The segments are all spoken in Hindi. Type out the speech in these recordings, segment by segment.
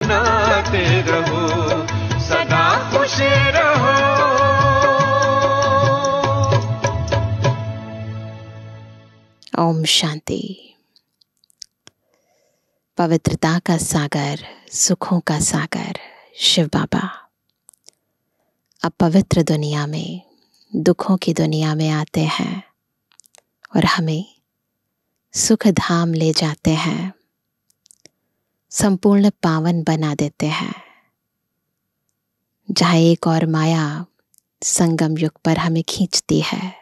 नाते रहो, सदा खुश रहो। ओम शांति। पवित्रता का सागर, सुखों का सागर शिव बाबा अब पवित्र दुनिया में, दुखों की दुनिया में आते हैं और हमें सुख धाम ले जाते हैं, संपूर्ण पावन बना देते हैं, जहाँ एक और माया संगम युग पर हमें खींचती है,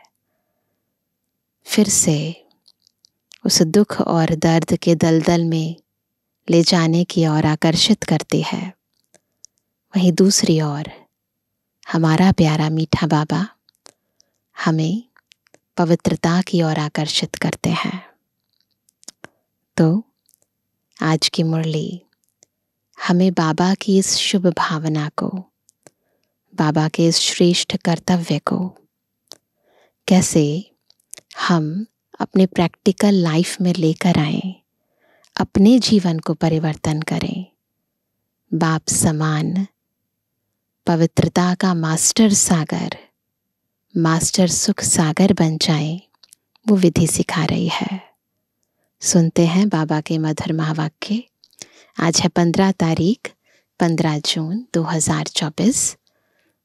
फिर से उस दुख और दर्द के दलदल में ले जाने की ओर आकर्षित करती है। वहीं दूसरी ओर हमारा प्यारा मीठा बाबा हमें पवित्रता की ओर आकर्षित करते हैं। तो आज की मुरली हमें बाबा की इस शुभ भावना को, बाबा के इस श्रेष्ठ कर्तव्य को कैसे हम अपने प्रैक्टिकल लाइफ में लेकर आएं, अपने जीवन को परिवर्तन करें, बाप समान पवित्रता का मास्टर सागर, मास्टर सुख सागर बन जाएं, वो विधि सिखा रही है। सुनते हैं बाबा के मधुर महावाक्य। आज है 15 तारीख 15 जून 2024।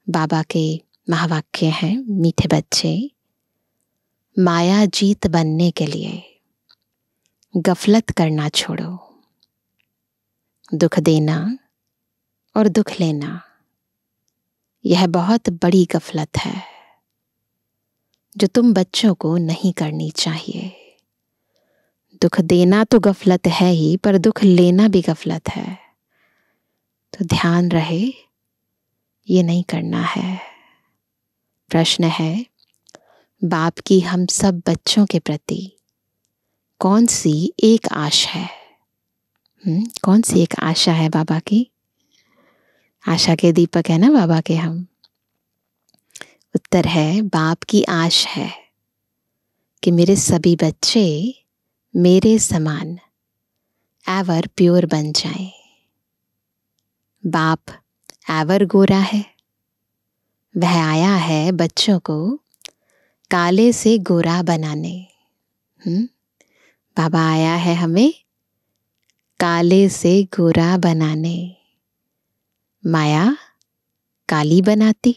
बाबा के महावाक्य हैं, मीठे बच्चे, माया जीत बनने के लिए गफलत करना छोड़ो। दुख देना और दुख लेना यह बहुत बड़ी गफलत है जो तुम बच्चों को नहीं करनी चाहिए। दुख देना तो गफलत है ही, पर दुख लेना भी गफलत है। तो ध्यान रहे, ये नहीं करना है। प्रश्न है, बाप की हम सब बच्चों के प्रति कौन सी एक आशा है? कौन सी एक आशा है बाबा की? आशा के दीपक है ना बाबा के हम। उत्तर है, बाप की आश है कि मेरे सभी बच्चे मेरे समान एवर प्योर बन जाएं। बाप एवर गोरा है, वह आया है बच्चों को काले से गोरा बनाने। बाबा आया है हमें काले से गोरा बनाने। माया काली बनाती,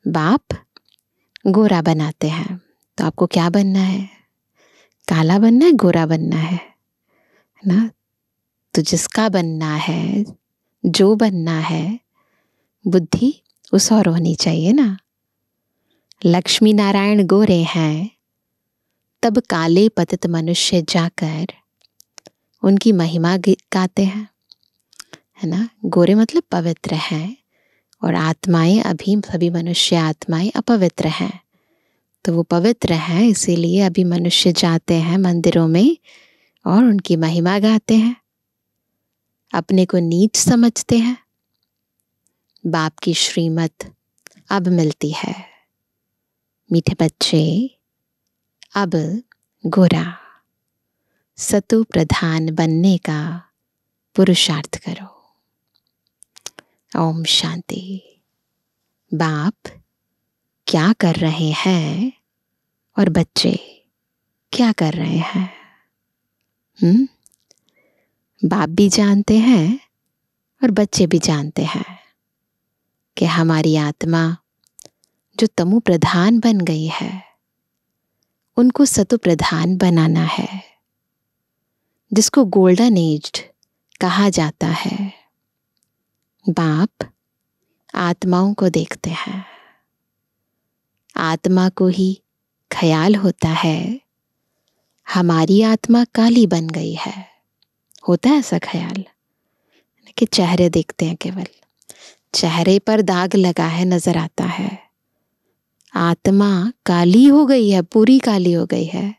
बाप गोरा बनाते हैं। तो आपको क्या बनना है? काला बनना है, गोरा बनना है ना? तो जिसका बनना है, जो बनना है, बुद्धि उस और होनी चाहिए ना। लक्ष्मी नारायण गोरे हैं, तब काले पतित मनुष्य जाकर उनकी महिमा गाते हैं, है ना। गोरे मतलब पवित्र हैं और आत्माएं, अभी सभी मनुष्य आत्माएं अपवित्र हैं। तो वो पवित्र हैं, इसीलिए अभी मनुष्य जाते हैं मंदिरों में और उनकी महिमा गाते हैं, अपने को नीच समझते हैं। बाप की श्रीमत अब मिलती है, मीठे बच्चे, अब गोरा सतु प्रधान बनने का पुरुषार्थ करो। ओम शांति। बाप क्या कर रहे हैं और बच्चे क्या कर रहे हैं? बाप भी जानते हैं और बच्चे भी जानते हैं कि हमारी आत्मा जो तमु प्रधान बन गई है, उनको सतु प्रधान बनाना है, जिसको गोल्डन एज्ड कहा जाता है। बाप आत्माओं को देखते हैं, आत्मा को ही ख्याल होता है हमारी आत्मा काली बन गई है। होता है ऐसा ख्याल कि चेहरे देखते हैं, केवल चेहरे पर दाग लगा है, नजर आता है। आत्मा काली हो गई है, पूरी काली हो गई है,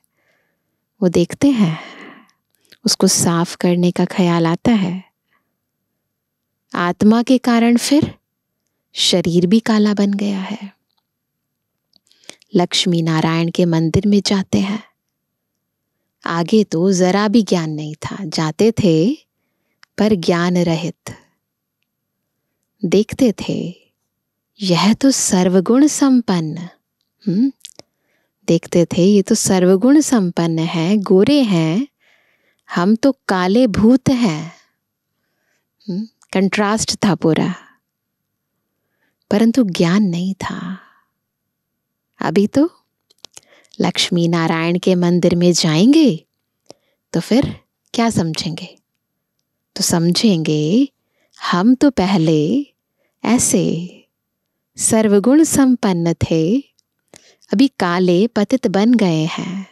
वो देखते हैं, उसको साफ करने का ख्याल आता है। आत्मा के कारण फिर शरीर भी काला बन गया है। लक्ष्मी नारायण के मंदिर में जाते हैं, आगे तो जरा भी ज्ञान नहीं था, जाते थे पर ज्ञान रहित। देखते थे यह तो सर्वगुण संपन्न, देखते थे ये तो सर्वगुण संपन्न है, गोरे हैं, हम तो काले भूत हैं। कंट्रास्ट था पूरा, परंतु ज्ञान नहीं था। अभी तो लक्ष्मी नारायण के मंदिर में जाएंगे तो फिर क्या समझेंगे? तो समझेंगे हम तो पहले ऐसे सर्वगुण संपन्न थे, अभी काले पतित बन गए हैं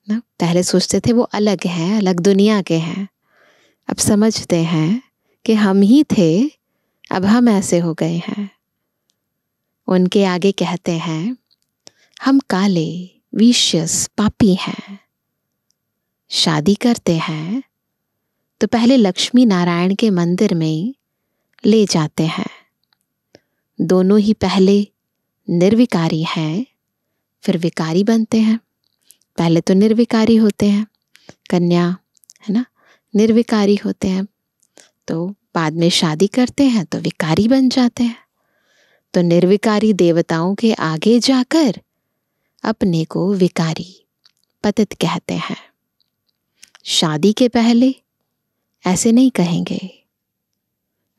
ना। पहले सोचते थे वो अलग हैं, अलग दुनिया के हैं, अब समझते हैं कि हम ही थे, अब हम ऐसे हो गए हैं। उनके आगे कहते हैं हम काले विशियस पापी हैं। शादी करते हैं तो पहले लक्ष्मी नारायण के मंदिर में ले जाते हैं। दोनों ही पहले निर्विकारी हैं, फिर विकारी बनते हैं। पहले तो निर्विकारी होते हैं, कन्या है ना, निर्विकारी होते हैं, तो बाद में शादी करते हैं तो विकारी बन जाते हैं। तो निर्विकारी देवताओं के आगे जाकर अपने को विकारी पतित कहते हैं। शादी के पहले ऐसे नहीं कहेंगे,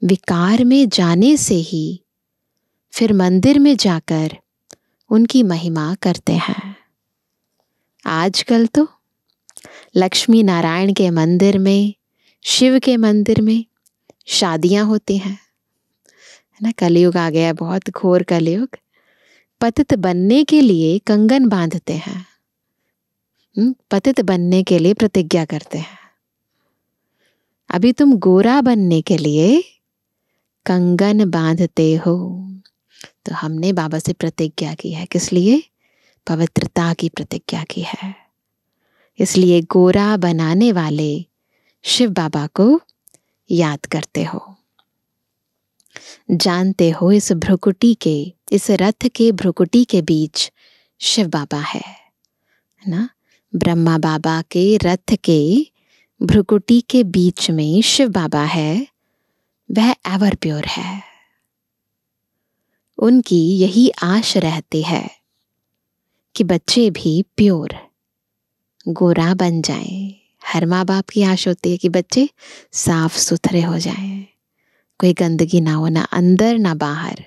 विकार में जाने से ही फिर मंदिर में जाकर उनकी महिमा करते हैं। आजकल तो लक्ष्मी नारायण के मंदिर में, शिव के मंदिर में शादियां होती हैं, है ना। कलयुग आ गया, बहुत घोर कलयुग। पतित बनने के लिए कंगन बांधते हैं, पतित बनने के लिए प्रतिज्ञा करते हैं। अभी तुम गोरा बनने के लिए कंगन बांधते हो। तो हमने बाबा से प्रतिज्ञा की है, किस लिए? पवित्रता की प्रतिज्ञा की है। इसलिए गोरा बनाने वाले शिव बाबा को याद करते हो। जानते हो इस भ्रुकुटी के, इस रथ के भ्रुकुटी के बीच शिव बाबा है ना। ब्रह्मा बाबा के रथ के भ्रुकुटी के बीच में शिव बाबा है, वह एवर प्योर है। उनकी यही आश रहती है कि बच्चे भी प्योर गोरा बन जाएं। हर माँ बाप की आश होती है कि बच्चे साफ सुथरे हो जाएं, कोई गंदगी ना हो, ना अंदर ना बाहर।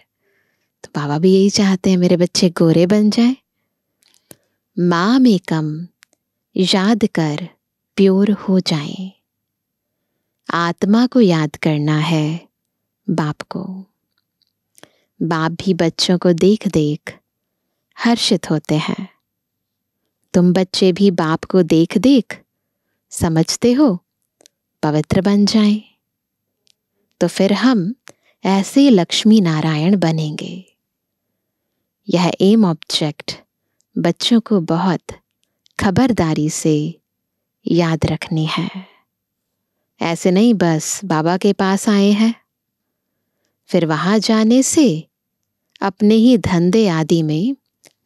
तो बाबा भी यही चाहते हैं मेरे बच्चे गोरे बन जाएं। माम एकम याद कर प्योर हो जाएं। आत्मा को याद करना है, बाप को। बाप भी बच्चों को देख देख हर्षित होते हैं। तुम बच्चे भी बाप को देख देख समझते हो पवित्र बन जाएं, तो फिर हम ऐसे लक्ष्मी नारायण बनेंगे। यह एम ऑब्जेक्ट बच्चों को बहुत खबरदारी से याद रखनी है। ऐसे नहीं बस बाबा के पास आए हैं, फिर वहां जाने से अपने ही धंधे आदि में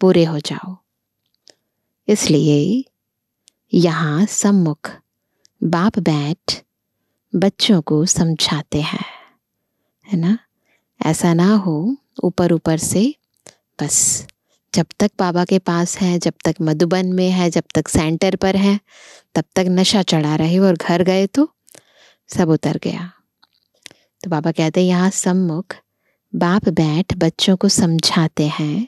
पूरे हो जाओ। इसलिए यहाँ सम्मुख बाप बैठ बच्चों को समझाते हैं, है ना। ऐसा ना हो ऊपर ऊपर से, बस जब तक बाबा के पास है, जब तक मधुबन में है, जब तक सेंटर पर है, तब तक नशा चढ़ा रहे, और घर गए तो सब उतर गया। तो बाबा कहते हैं यहाँ सम्मुख बाप बैठ बच्चों को समझाते हैं,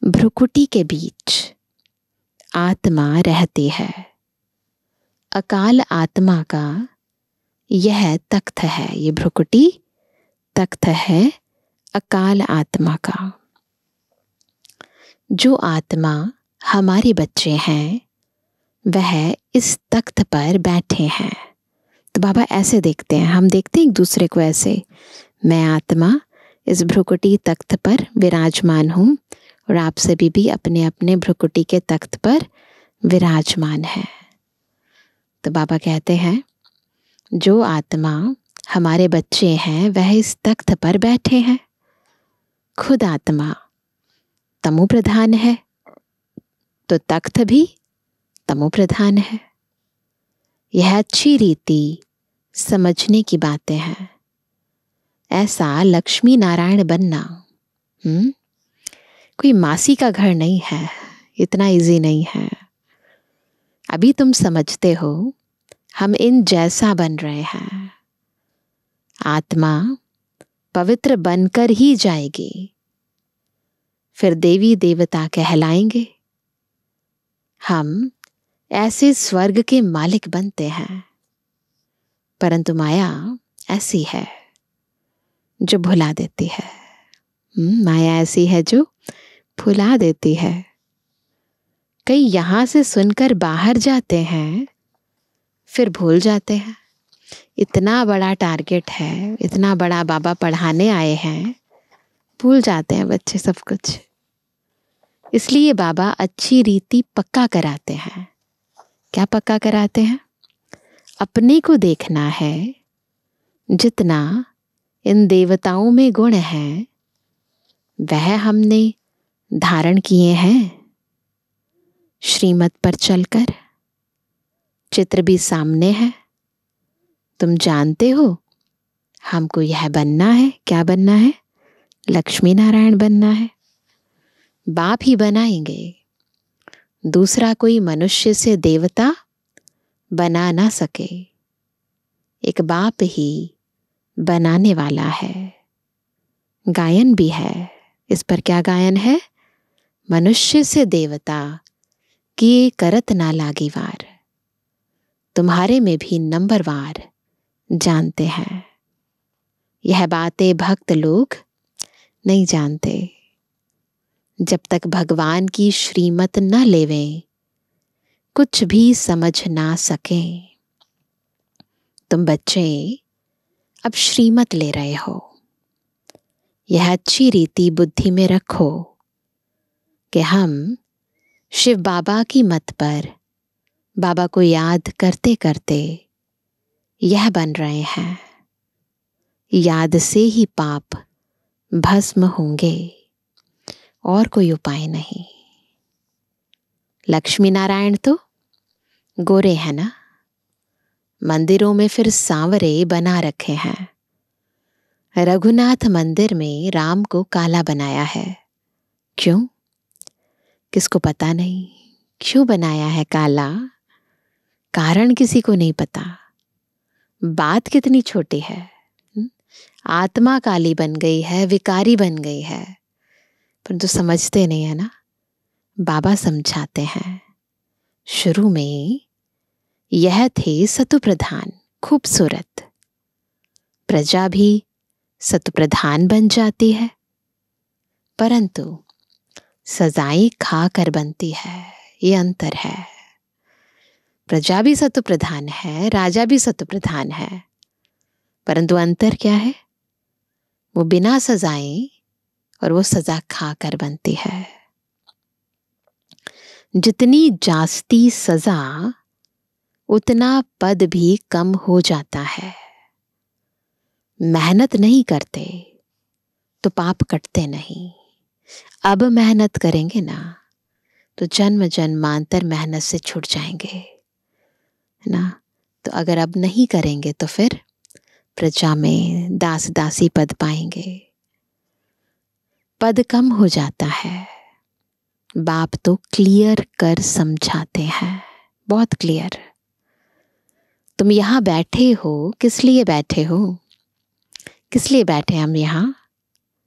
भ्रुकुटी के बीच आत्मा रहती है। अकाल आत्मा का यह तख्त है, ये भ्रुकुटी तख्त है अकाल आत्मा का। जो आत्मा हमारे बच्चे हैं वह इस तख्त पर बैठे हैं। तो बाबा ऐसे देखते हैं, हम देखते हैं एक दूसरे को ऐसे, मैं आत्मा इस भ्रुकुटी तख्त पर विराजमान हूँ और आप सभी भी अपने अपने भ्रुकुटी के तख्त पर विराजमान है। तो बाबा कहते हैं जो आत्मा हमारे बच्चे हैं वह इस तख्त पर बैठे हैं। खुद आत्मा तमो प्रधान है तो तख्त भी तमो प्रधान है। यह अच्छी रीति समझने की बातें हैं। ऐसा लक्ष्मी नारायण बनना कोई मासी का घर नहीं है, इतना इजी नहीं है। अभी तुम समझते हो हम इन जैसा बन रहे हैं। आत्मा पवित्र बनकर ही जाएगी, फिर देवी देवता कहलाएंगे। हम ऐसे स्वर्ग के मालिक बनते हैं। परंतु माया ऐसी है जो भुला देती है। माया ऐसी है जो भुला देती है। कई यहां से सुनकर बाहर जाते हैं, फिर भूल जाते हैं। इतना बड़ा टारगेट है, इतना बड़ा बाबा पढ़ाने आए हैं, भूल जाते हैं बच्चे सब कुछ। इसलिए बाबा अच्छी रीति पक्का कराते हैं। क्या पक्का कराते हैं? अपने को देखना है। जितना इन देवताओं में गुण है वह हमने धारण किए हैं श्रीमत पर चलकर। चित्र भी सामने है, तुम जानते हो हमको यह बनना है। क्या बनना है? लक्ष्मी नारायण बनना है। बाप ही बनाएंगे, दूसरा कोई मनुष्य से देवता बना ना सके। एक बाप ही बनाने वाला है। गायन भी है इस पर। क्या गायन है? मनुष्य से देवता किए करत ना लागी वार। तुम्हारे में भी नंबरवार जानते हैं। यह बातें भक्त लोग नहीं जानते। जब तक भगवान की श्रीमत न लेवें, कुछ भी समझ ना सकें। तुम बच्चे अब श्रीमत ले रहे हो। यह अच्छी रीति बुद्धि में रखो कि हम शिव बाबा की मत पर बाबा को याद करते करते यह बन रहे हैं। याद से ही पाप भस्म होंगे, और कोई उपाय नहीं। लक्ष्मी नारायण तो गोरे हैं ना, मंदिरों में फिर सांवरे बना रखे हैं। रघुनाथ मंदिर में राम को काला बनाया है। क्यों? किसको पता नहीं क्यों बनाया है काला। कारण किसी को नहीं पता। बात कितनी छोटी है। आत्मा काली बन गई है, विकारी बन गई है, परंतु समझते नहीं है ना। बाबा समझाते हैं। शुरू में यह थे सतु प्रधान, खूबसूरत। प्रजा भी सतु प्रधान बन जाती है, परंतु सजाएं खाकर बनती है। ये अंतर है। प्रजा भी सतु प्रधान है, राजा भी सतु प्रधान है, परंतु अंतर क्या है? वो बिना सजाएं और वो सजा खाकर बनती है। जितनी जास्ती सजा उतना पद भी कम हो जाता है। मेहनत नहीं करते तो पाप कटते नहीं। अब मेहनत करेंगे ना तो जन्म जन्मांतर मेहनत से छूट जाएंगे, है ना। तो अगर अब नहीं करेंगे तो फिर प्रजा में दास दासी पद पाएंगे। पद कम हो जाता है। बाप तो क्लियर कर समझाते हैं, बहुत क्लियर। तुम यहां बैठे हो, किस लिए बैठे हो? किस लिए बैठे हम यहां?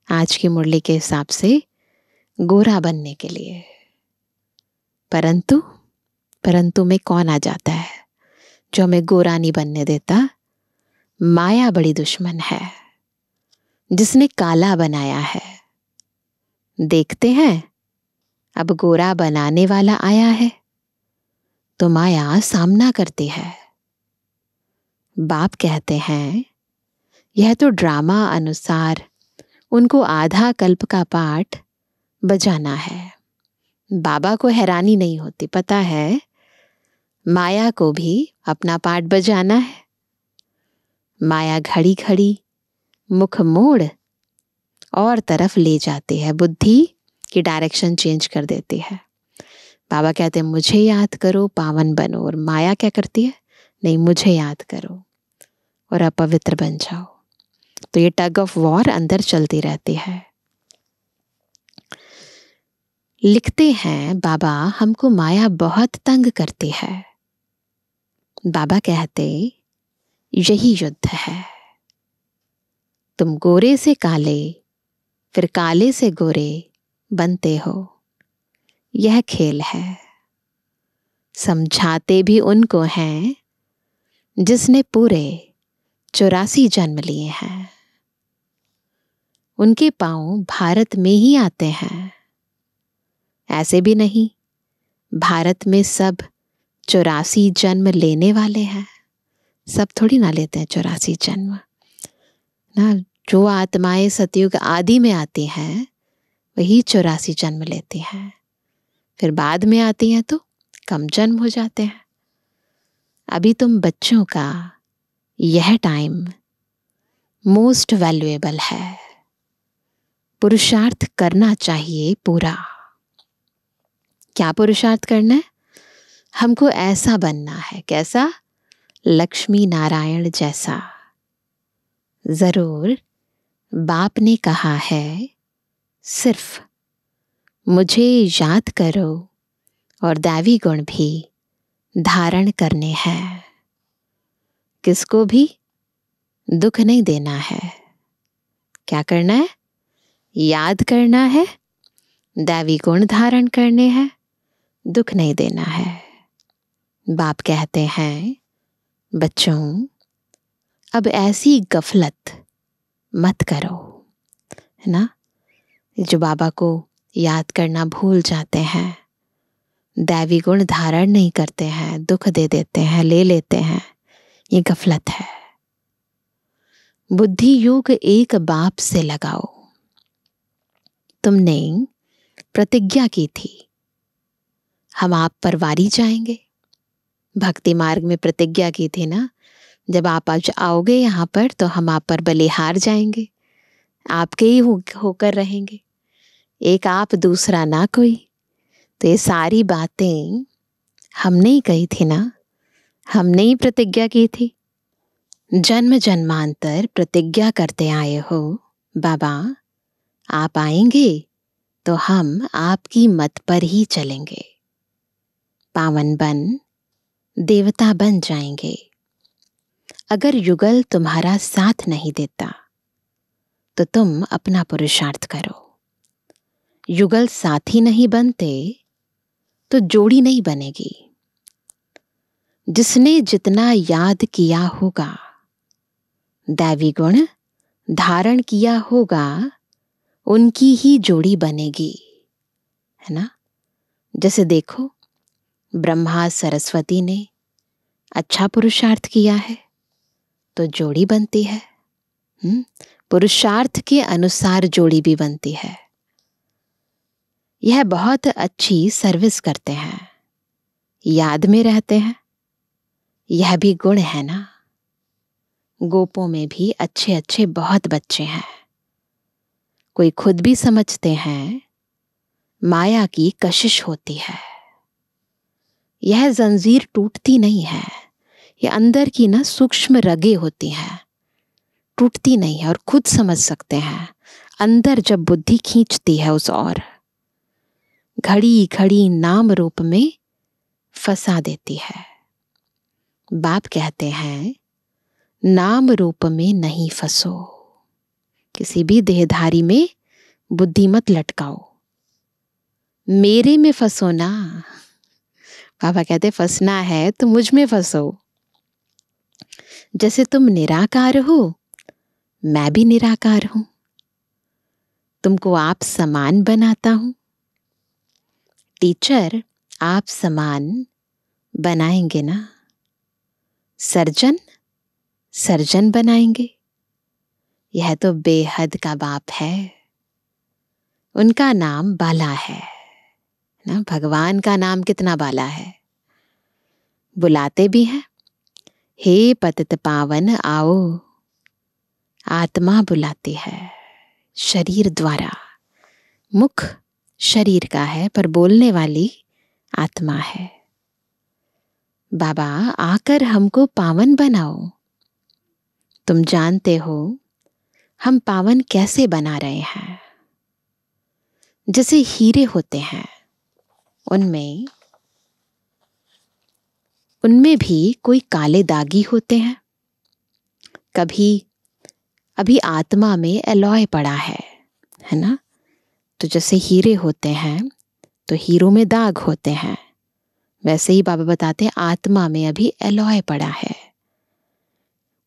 आज की मुरली के हिसाब से गोरा बनने के लिए। परंतु में कौन आ जाता है जो हमें गोरा नहीं बनने देता? माया बड़ी दुश्मन है, जिसने काला बनाया है। देखते हैं अब गोरा बनाने वाला आया है तो माया सामना करती है। बाप कहते हैं यह तो ड्रामा अनुसार उनको आधा कल्प का पाठ बजाना है। बाबा को हैरानी नहीं होती, पता है माया को भी अपना पाठ बजाना है। माया घड़ी घड़ी मुख मोड़ और तरफ ले जाती है, बुद्धि की डायरेक्शन चेंज कर देती है। बाबा कहते हैं मुझे याद करो, पावन बनो, और माया क्या करती है? नहीं, मुझे याद करो, और अपवित्र बन जाओ। तो ये टग ऑफ वॉर अंदर चलती रहती है। लिखते हैं बाबा, हमको माया बहुत तंग करती है। बाबा कहते यही युद्ध है। तुम गोरे से काले फिर काले से गोरे बनते हो, यह खेल है। समझाते भी उनको हैं जिसने पूरे 84 जन्म लिए हैं। उनके पांव भारत में ही आते हैं। ऐसे भी नहीं भारत में सब 84 जन्म लेने वाले हैं। सब थोड़ी ना लेते हैं 84 जन्म ना। जो आत्माएं सतयुग आदि में आती हैं वही 84 जन्म लेती हैं। फिर बाद में आती हैं तो कम जन्म हो जाते हैं। अभी तुम बच्चों का यह टाइम मोस्ट वैल्यूएबल है। पुरुषार्थ करना चाहिए पूरा। क्या पुरुषार्थ करना है? हमको ऐसा बनना है। कैसा? लक्ष्मी नारायण जैसा। जरूर बाप ने कहा है सिर्फ मुझे याद करो और दैवी गुण भी धारण करने हैं। किसको भी दुख नहीं देना है। क्या करना है? याद करना है, दैवी गुण धारण करने हैं, दुख नहीं देना है। बाप कहते हैं बच्चों, अब ऐसी गफलत मत करो, है ना। जो बाबा को याद करना भूल जाते हैं, दैवी गुण धारण नहीं करते हैं, दुख दे देते हैं, ले लेते हैं, ये गफलत है। बुद्धि योग एक बाप से लगाओ। तुमने प्रतिज्ञा की थी हम आप पर वारी जाएंगे। भक्ति मार्ग में प्रतिज्ञा की थी ना, जब आप आज आओगे यहाँ पर तो हम आप पर बलिहार जाएंगे, आपके ही होकर रहेंगे, एक आप दूसरा ना कोई। तो ये सारी बातें हमने ही कही थी ना, हमने ही प्रतिज्ञा की थी। जन्म जन्मांतर प्रतिज्ञा करते आए हो बाबा, आप आएंगे तो हम आपकी मत पर ही चलेंगे, पावन बन देवता बन जाएंगे। अगर युगल तुम्हारा साथ नहीं देता तो तुम अपना पुरुषार्थ करो। युगल साथी नहीं बनते तो जोड़ी नहीं बनेगी। जिसने जितना याद किया होगा, दैवी गुण धारण किया होगा, उनकी ही जोड़ी बनेगी, है ना। जैसे देखो ब्रह्मा सरस्वती ने अच्छा पुरुषार्थ किया है तो जोड़ी बनती है। पुरुषार्थ के अनुसार जोड़ी भी बनती है। यह बहुत अच्छी सर्विस करते हैं, याद में रहते हैं। यह भी गुण है ना। गोपों में भी अच्छे अच्छे बहुत बच्चे हैं। कोई खुद भी समझते हैं माया की कशिश होती है। यह जंजीर टूटती नहीं है, ये अंदर की ना सूक्ष्म रगें होती हैं, टूटती नहीं है। और खुद समझ सकते हैं अंदर जब बुद्धि खींचती है उस और घड़ी घड़ी नाम रूप में फंसा देती है। बाप कहते हैं नाम रूप में नहीं फंसो, किसी भी देहधारी में बुद्धि मत लटकाओ, मेरे में फंसो ना। बाबा कहते फंसना है तो मुझ में फंसो। जैसे तुम निराकार हो, मैं भी निराकार हूं। तुमको आप समान बनाता हूं। टीचर आप समान बनाएंगे ना। सर्जन सर्जन बनाएंगे। यह तो बेहद का बाप है। उनका नाम बाला है ना। भगवान का नाम कितना बाला है। बुलाते भी हैं, हे पतित पावन आओ। आत्मा बुलाती है शरीर द्वारा। मुख शरीर का है पर बोलने वाली आत्मा है। बाबा आकर हमको पावन बनाओ। तुम जानते हो हम पावन कैसे बना रहे हैं। जैसे हीरे होते हैं, उनमें भी कोई काले दागी होते हैं। कभी अभी आत्मा में एलॉय पड़ा है ना। तो जैसे हीरे होते हैं तो हीरों में दाग होते हैं, वैसे ही बाबा बताते हैं आत्मा में अभी एलॉय पड़ा है।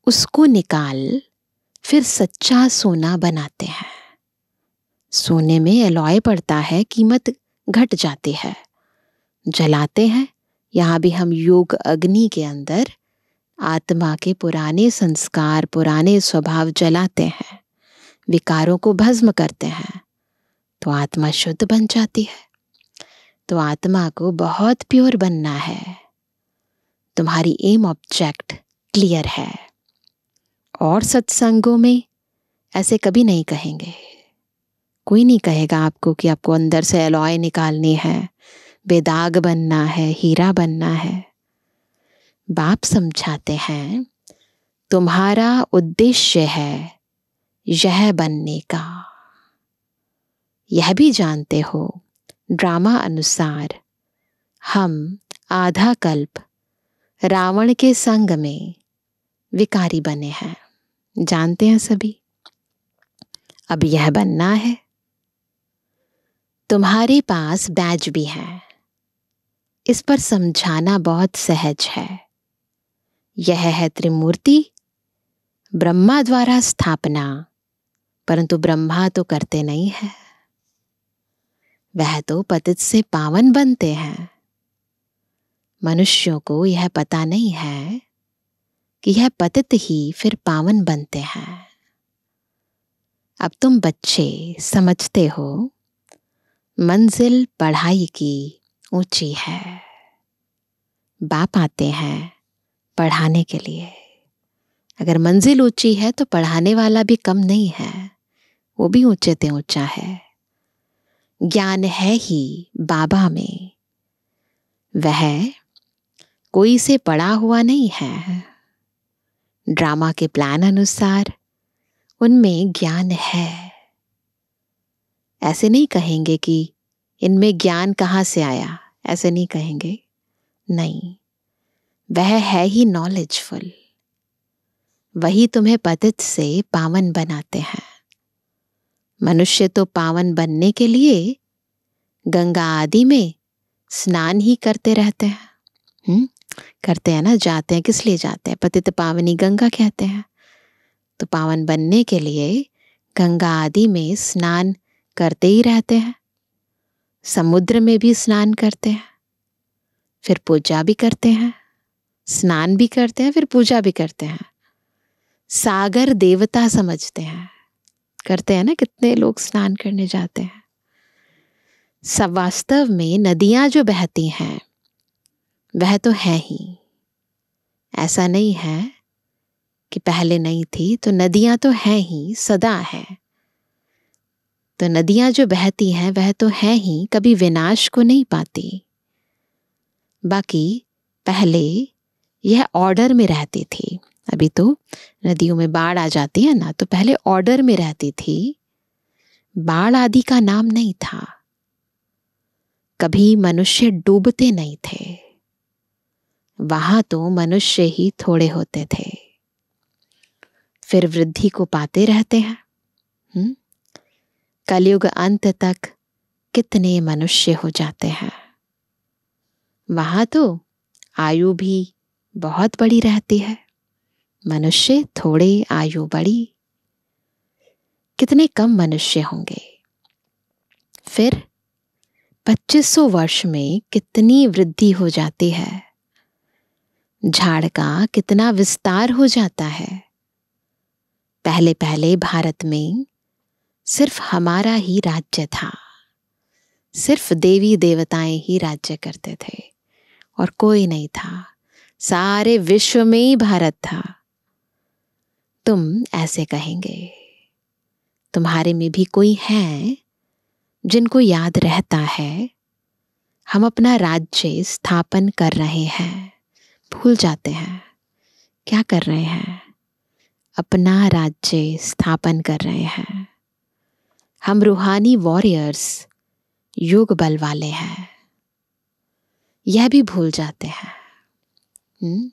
उसको निकाल फिर सच्चा सोना बनाते हैं। सोने में एलॉय पड़ता है, कीमत घट जाती है, जलाते हैं। यहाँ भी हम योग अग्नि के अंदर आत्मा के पुराने संस्कार, पुराने स्वभाव जलाते हैं, विकारों को भस्म करते हैं, तो आत्मा शुद्ध बन जाती है। तो आत्मा को बहुत प्योर बनना है। तुम्हारी एम ऑब्जेक्ट क्लियर है। और सत्संगों में ऐसे कभी नहीं कहेंगे। कोई नहीं कहेगा आपको कि आपको अंदर से एलॉय निकालनी है, बेदाग बनना है, हीरा बनना है। बाप समझाते हैं तुम्हारा उद्देश्य है यह बनने का। यह भी जानते हो ड्रामा अनुसार हम आधा कल्प रावण के संग में विकारी बने हैं, जानते हैं सभी। अब यह बनना है। तुम्हारे पास बैज भी है, इस पर समझाना बहुत सहज है। यह है त्रिमूर्ति, ब्रह्मा द्वारा स्थापना, परंतु ब्रह्मा तो करते नहीं है, वह तो पतित से पावन बनते हैं। मनुष्यों को यह पता नहीं है कि यह पतित ही फिर पावन बनते हैं। अब तुम बच्चे समझते हो मंजिल पढ़ाई की ऊंची है। बाप आते हैं पढ़ाने के लिए। अगर मंजिल ऊंची है तो पढ़ाने वाला भी कम नहीं है, वो भी ऊंचे ते ऊंचा है। ज्ञान है ही बाबा में, वह कोई से पढ़ा हुआ नहीं है। ड्रामा के प्लान अनुसार उनमें ज्ञान है। ऐसे नहीं कहेंगे कि इनमें ज्ञान कहाँ से आया, ऐसे नहीं कहेंगे। नहीं, वह है ही नॉलेजफुल। वही तुम्हें पतित से पावन बनाते हैं। मनुष्य तो पावन बनने के लिए गंगा आदि में स्नान ही करते रहते हैं। करते हैं ना, जाते हैं, किस लिए जाते हैं? पतित पावनी गंगा कहते हैं। तो पावन बनने के लिए गंगा आदि में स्नान करते ही रहते हैं। समुद्र में भी स्नान करते हैं, फिर पूजा भी करते हैं। स्नान भी करते हैं, फिर पूजा भी करते हैं। सागर देवता समझते हैं, करते हैं ना, कितने लोग स्नान करने जाते हैं। सब वास्तव में नदियां जो बहती हैं वह तो है ही। ऐसा नहीं है कि पहले नहीं थी, तो नदियां तो हैं ही, सदा है। तो नदियां जो बहती हैं वह तो है ही, कभी विनाश को नहीं पाती। बाकी पहले यह ऑर्डर में रहती थी। अभी तो नदियों में बाढ़ आ जाती है ना, तो पहले ऑर्डर में रहती थी। बाढ़ आदि का नाम नहीं था। कभी मनुष्य डूबते नहीं थे, वहां तो मनुष्य ही थोड़े होते थे। फिर वृद्धि को पाते रहते हैं। कलयुग अंत तक कितने मनुष्य हो जाते हैं। वहां तो आयु भी बहुत बड़ी रहती है, मनुष्य थोड़े आयु बड़ी। कितने कम मनुष्य होंगे। फिर 2500 वर्ष में कितनी वृद्धि हो जाती है। झाड़ का कितना विस्तार हो जाता है। पहले पहले भारत में सिर्फ हमारा ही राज्य था, सिर्फ देवी देवताएं ही राज्य करते थे और कोई नहीं था। सारे विश्व में ही भारत था। तुम ऐसे कहेंगे, तुम्हारे में भी कोई है जिनको याद रहता है हम अपना राज्य स्थापन कर रहे हैं, भूल जाते हैं क्या कर रहे हैं। अपना राज्य स्थापन कर रहे हैं। हम रूहानी वॉरियर्स, योग बल वाले हैं, यह भी भूल जाते हैं।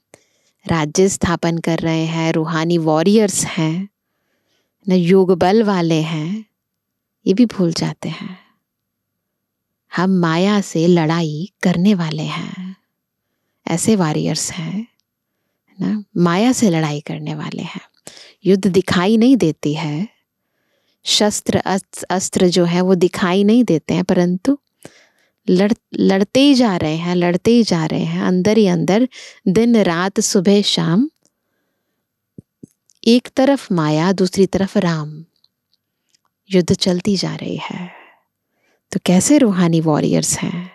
राज्य स्थापन कर रहे हैं, रूहानी वॉरियर्स हैं, न योग बल वाले हैं, ये भी भूल जाते हैं। हम माया से लड़ाई करने वाले हैं, ऐसे वॉरियर्स हैं ना, माया से लड़ाई करने वाले हैं। युद्ध दिखाई नहीं देती है, शस्त्र अस्त्र जो है वो दिखाई नहीं देते हैं, परंतु लड़ते ही जा रहे हैं, लड़ते ही जा रहे हैं, अंदर ही अंदर, दिन रात सुबह शाम, एक तरफ माया दूसरी तरफ राम, युद्ध चलती जा रही है। तो कैसे रूहानी वॉरियर्स हैं?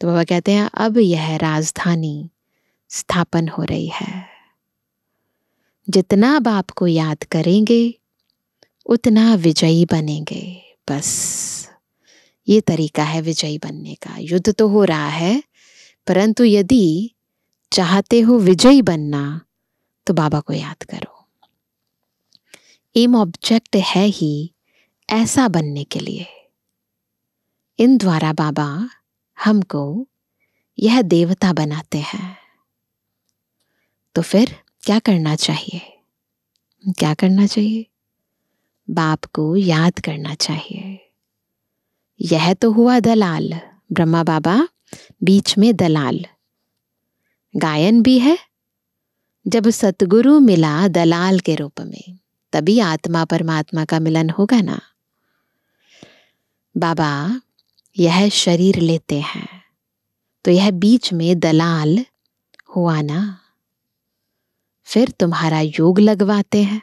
तो बाबा कहते हैं अब यह राजधानी स्थापन हो रही है। जितना बाप को याद करेंगे उतना विजयी बनेंगे। बस ये तरीका है विजयी बनने का। युद्ध तो हो रहा है, परंतु यदि चाहते हो विजयी बनना तो बाबा को याद करो। एम ऑब्जेक्ट है ही ऐसा बनने के लिए। इन द्वारा बाबा हमको यह देवता बनाते हैं। तो फिर क्या करना चाहिए? क्या करना चाहिए? बाप को याद करना चाहिए। यह तो हुआ दलाल, ब्रह्मा बाबा बीच में दलाल। गायन भी है, जब सतगुरु मिला दलाल के रूप में, तभी आत्मा परमात्मा का मिलन होगा ना। बाबा यह शरीर लेते हैं तो यह बीच में दलाल हुआ ना। फिर तुम्हारा योग लगवाते हैं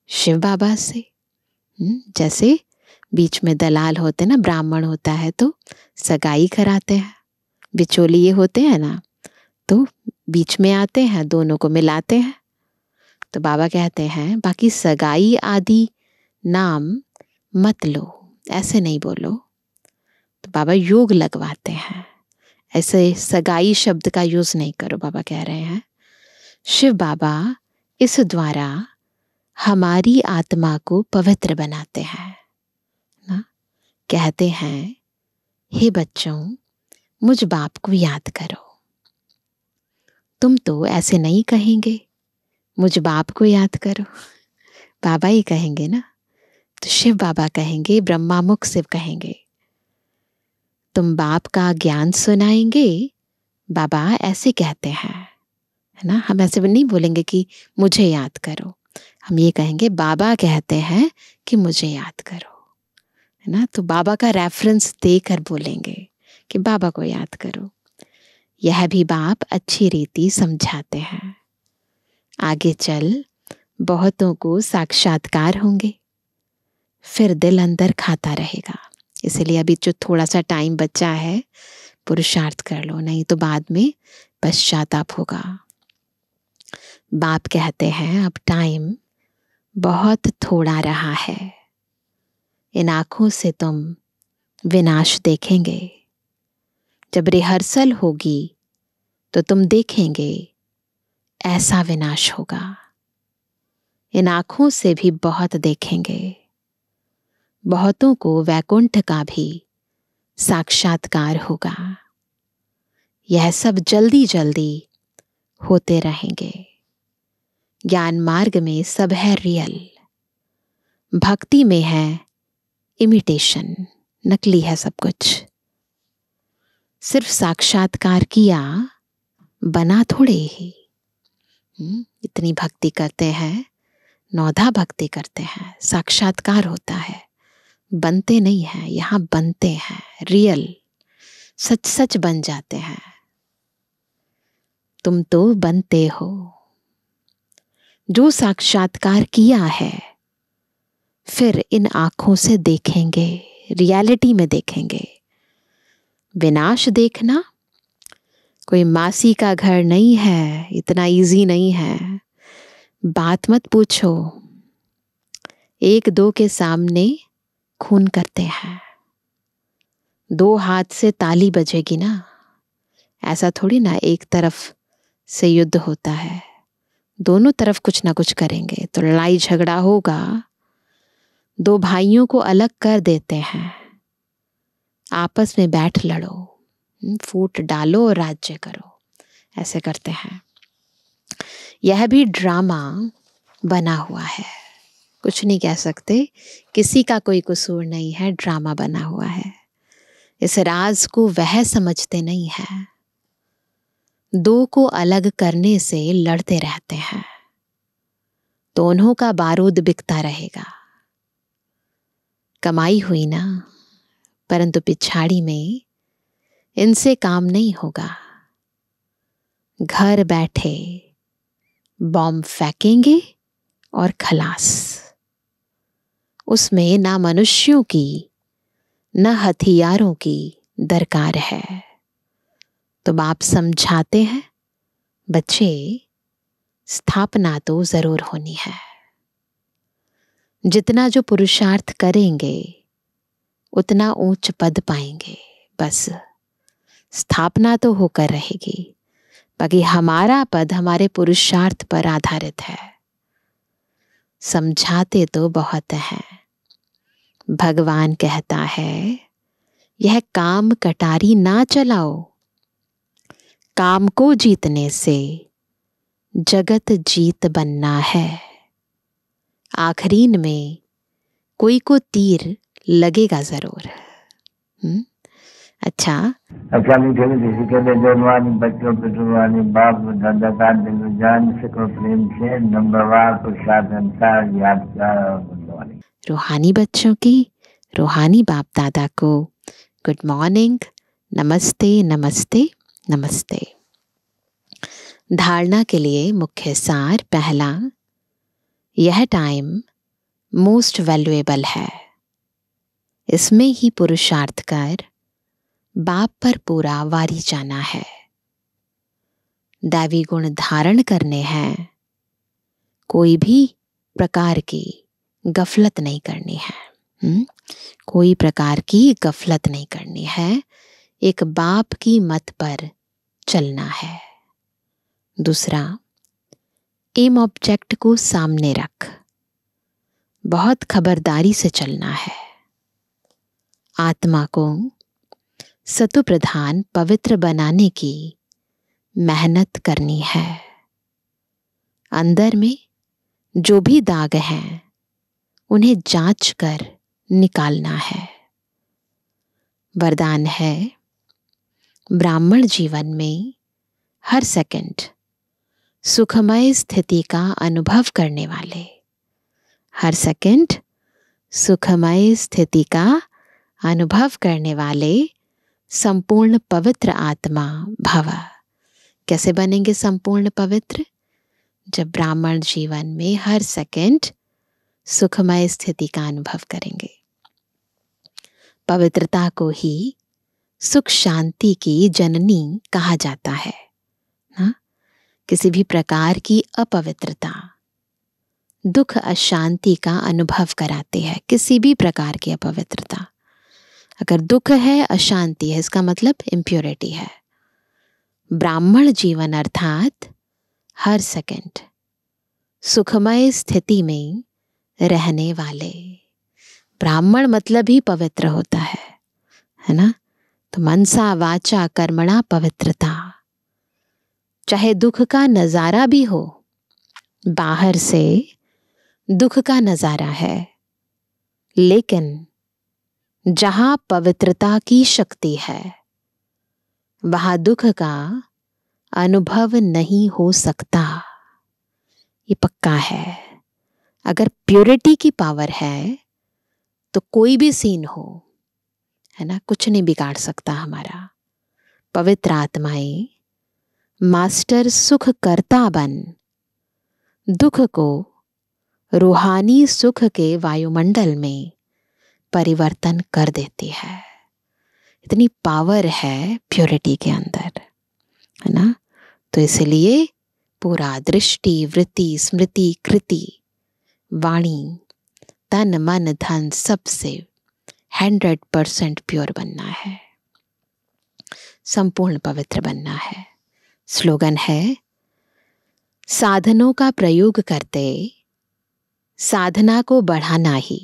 शिव बाबा से। जैसे बीच में दलाल होते ना, ब्राह्मण होता है तो सगाई कराते हैं, बिचौलिए होते हैं ना तो बीच में आते हैं, दोनों को मिलाते हैं। तो बाबा कहते हैं बाकी सगाई आदि नाम मत लो, ऐसे नहीं बोलो। तो बाबा योग लगवाते हैं, ऐसे सगाई शब्द का यूज नहीं करो। बाबा कह रहे हैं शिव बाबा इस द्वारा हमारी आत्मा को पवित्र बनाते हैं ना। कहते हैं हे बच्चों, मुझ बाप को याद करो। तुम तो ऐसे नहीं कहेंगे मुझ बाप को याद करो, बाबा ही कहेंगे ना। तो शिव बाबा कहेंगे, ब्रह्मा मुख शिव कहेंगे तुम बाप का ज्ञान सुनाएंगे। बाबा ऐसे कहते हैं, है ना। हम ऐसे नहीं बोलेंगे कि मुझे याद करो, हम ये कहेंगे बाबा कहते हैं कि मुझे याद करो, है ना। तो बाबा का रेफरेंस देकर बोलेंगे कि बाबा को याद करो। यह भी बाप अच्छी रीति समझाते हैं। आगे चल बहुतों को साक्षात्कार होंगे, फिर दिल अंदर खाता रहेगा। इसलिए अभी जो थोड़ा सा टाइम बचा है पुरुषार्थ कर लो, नहीं तो बाद में पश्चाताप होगा। बाप कहते हैं अब टाइम बहुत थोड़ा रहा है, इन आंखों से तुम विनाश देखेंगे। जब रिहर्सल होगी तो तुम देखेंगे ऐसा विनाश होगा। इन आंखों से भी बहुत देखेंगे। बहुतों को वैकुंठ का भी साक्षात्कार होगा। यह सब जल्दी जल्दी होते रहेंगे। ज्ञान मार्ग में सब है रियल, भक्ति में है इमिटेशन, नकली है सब कुछ। सिर्फ साक्षात्कार किया, बना थोड़े ही। इतनी भक्ति करते हैं, नौधा भक्ति करते हैं, साक्षात्कार होता है, बनते नहीं हैं। यहाँ बनते हैं, रियल सच सच बन जाते हैं। तुम तो बनते हो। जो साक्षात्कार किया है फिर इन आंखों से देखेंगे, रियलिटी में देखेंगे। विनाश देखना कोई मासी का घर नहीं है, इतना इजी नहीं है। बात मत पूछो, एक दो के सामने खून करते हैं, दो हाथ से ताली बजेगी ना, ऐसा थोड़ी ना एक तरफ से युद्ध होता है। दोनों तरफ कुछ ना कुछ करेंगे तो लड़ाई झगड़ा होगा। दो भाइयों को अलग कर देते हैं, आपस में बैठ लड़ो, फूट डालो और राज्य करो, ऐसे करते हैं। यह भी ड्रामा बना हुआ है, कुछ नहीं कह सकते, किसी का कोई कसूर नहीं है, ड्रामा बना हुआ है। इस राज को वह समझते नहीं है। दो को अलग करने से लड़ते रहते हैं, दोनों का बारूद बिकता रहेगा। कमाई हुई ना, परंतु पिछाड़ी में इनसे काम नहीं होगा। घर बैठे बॉम्ब फेंकेंगे और खलास। उसमें ना मनुष्यों की न हथियारों की दरकार है। तो बाप समझाते हैं, बच्चे स्थापना तो जरूर होनी है। जितना जो पुरुषार्थ करेंगे उतना ऊंच पद पाएंगे। बस स्थापना तो होकर रहेगी, बाकी हमारा पद हमारे पुरुषार्थ पर आधारित है। समझाते तो बहुत हैं। भगवान कहता है, यह काम कटारी ना चलाओ, काम को जीतने से जगत जीत बनना है। आखरीन में कोई को तीर लगेगा जरूर। अच्छा मीठे मीठे के जवानी बच्चों पितृवानी बाप दादा का दिल जान सिको प्रेम से नंबरवार पुरुषार्थ अनुसार याद। रूहानी बच्चों की रूहानी बाप दादा को गुड मॉर्निंग, नमस्ते नमस्ते नमस्ते। धारणा के लिए मुख्य सार। पहला, यह टाइम मोस्ट वैल्यूएबल है। इसमें ही पुरुषार्थ कर बाप पर पूरा वारी जाना है। दैवी गुण धारण करने हैं, कोई भी प्रकार की गफलत नहीं करनी है। कोई प्रकार की गफलत नहीं करनी है, एक बाप की मत पर चलना है। दूसरा, एम ऑब्जेक्ट को सामने रख बहुत खबरदारी से चलना है। आत्मा को सतु प्रधान पवित्र बनाने की मेहनत करनी है। अंदर में जो भी दाग हैं उन्हें जांच कर निकालना है। वरदान है, ब्राह्मण जीवन में हर सेकंड सुखमय स्थिति का अनुभव करने वाले, हर सेकंड सुखमय स्थिति का अनुभव करने वाले संपूर्ण पवित्र आत्मा भव। कैसे बनेंगे संपूर्ण पवित्र? जब ब्राह्मण जीवन में हर सेकंड सुखमय स्थिति का अनुभव करेंगे। पवित्रता को ही सुख शांति की जननी कहा जाता है ना? किसी भी प्रकार की अपवित्रता दुख अशांति का अनुभव कराते हैं। किसी भी प्रकार की अपवित्रता, अगर दुख है, अशांति है, इसका मतलब इम्प्योरिटी है। ब्राह्मण जीवन अर्थात हर सेकंड सुखमय स्थिति में रहने वाले। ब्राह्मण मतलब ही पवित्र होता है ना? तो मनसा वाचा कर्मणा पवित्रता। चाहे दुख का नजारा भी हो, बाहर से दुख का नजारा है, लेकिन जहां पवित्रता की शक्ति है वहां दुख का अनुभव नहीं हो सकता। ये पक्का है। अगर प्योरिटी की पावर है तो कोई भी सीन हो, है ना, कुछ नहीं बिगाड़ सकता हमारा। पवित्र आत्माएं मास्टर सुख करता बन दुख को रूहानी सुख के वायुमंडल में परिवर्तन कर देती है। इतनी पावर है प्योरिटी के अंदर, है ना? तो इसलिए पूरा दृष्टि, वृत्ति, स्मृति, कृति, वाणी, तन, मन, धन सबसे 100% प्योर बनना है, संपूर्ण पवित्र बनना है। स्लोगन है, साधनों का प्रयोग करते साधना को बढ़ाना ही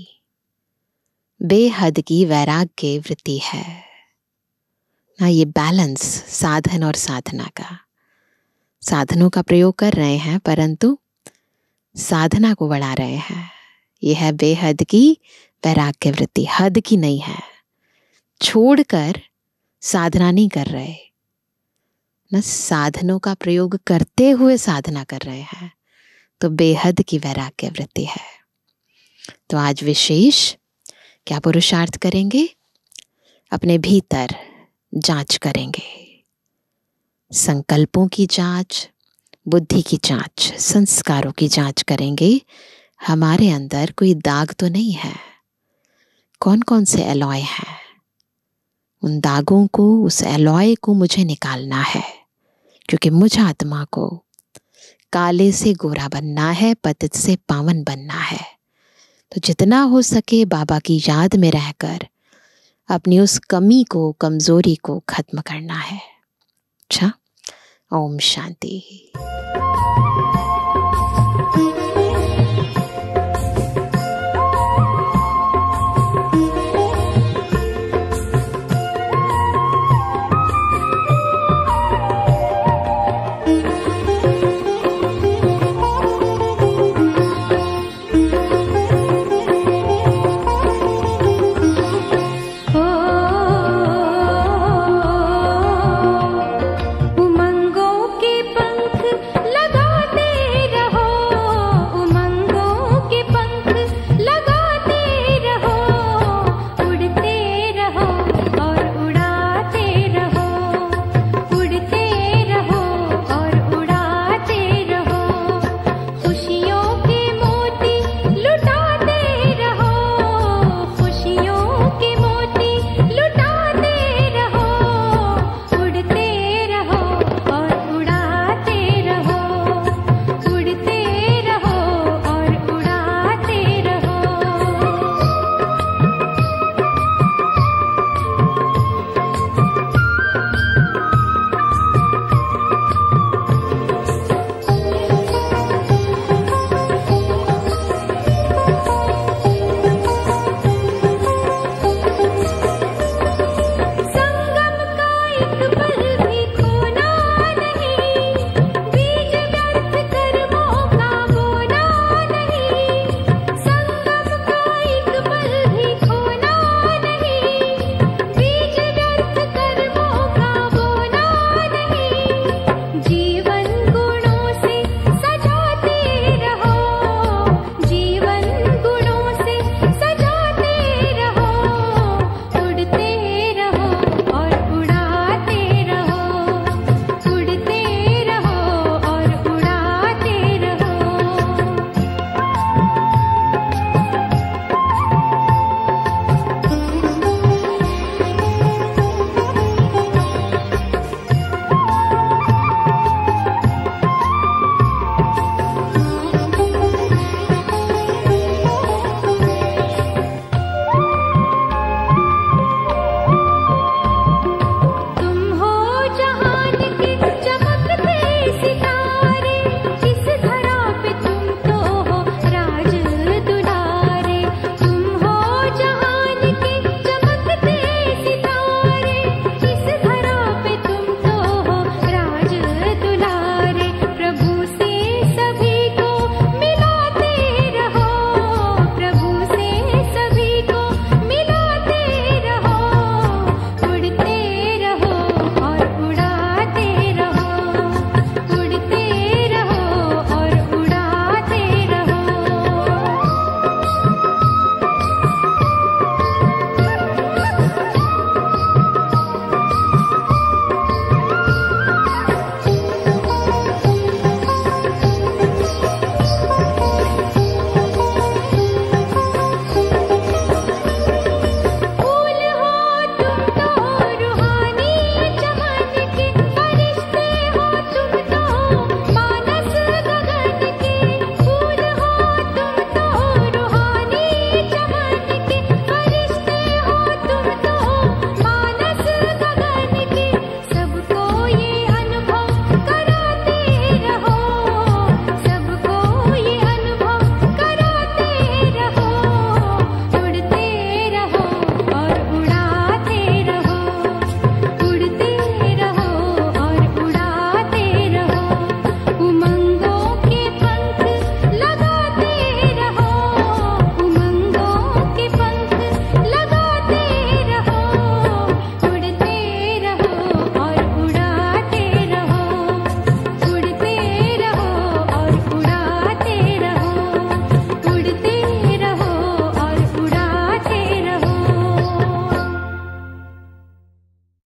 बेहद की वैराग्य वृत्ति है ना। ये बैलेंस साधन और साधना का, साधनों का प्रयोग कर रहे हैं परंतु साधना को बढ़ा रहे हैं, यह है बेहद की वैराग्य वृत्ति। हद की नहीं है, छोड़कर साधना नहीं कर रहे ना, साधनों का प्रयोग करते हुए साधना कर रहे हैं, तो बेहद की वैराग्य वृत्ति है। तो आज विशेष क्या पुरुषार्थ करेंगे? अपने भीतर जांच करेंगे, संकल्पों की जांच, बुद्धि की जांच, संस्कारों की जांच करेंगे। हमारे अंदर कोई दाग तो नहीं है? कौन कौन से एलॉय हैं? उन दागों को, उस एलॉय को मुझे निकालना है, क्योंकि मुझ आत्मा को काले से गोरा बनना है, पतित से पावन बनना है। तो जितना हो सके बाबा की याद में रहकर अपनी उस कमी को, कमजोरी को खत्म करना है। अच्छा, ओम शांति।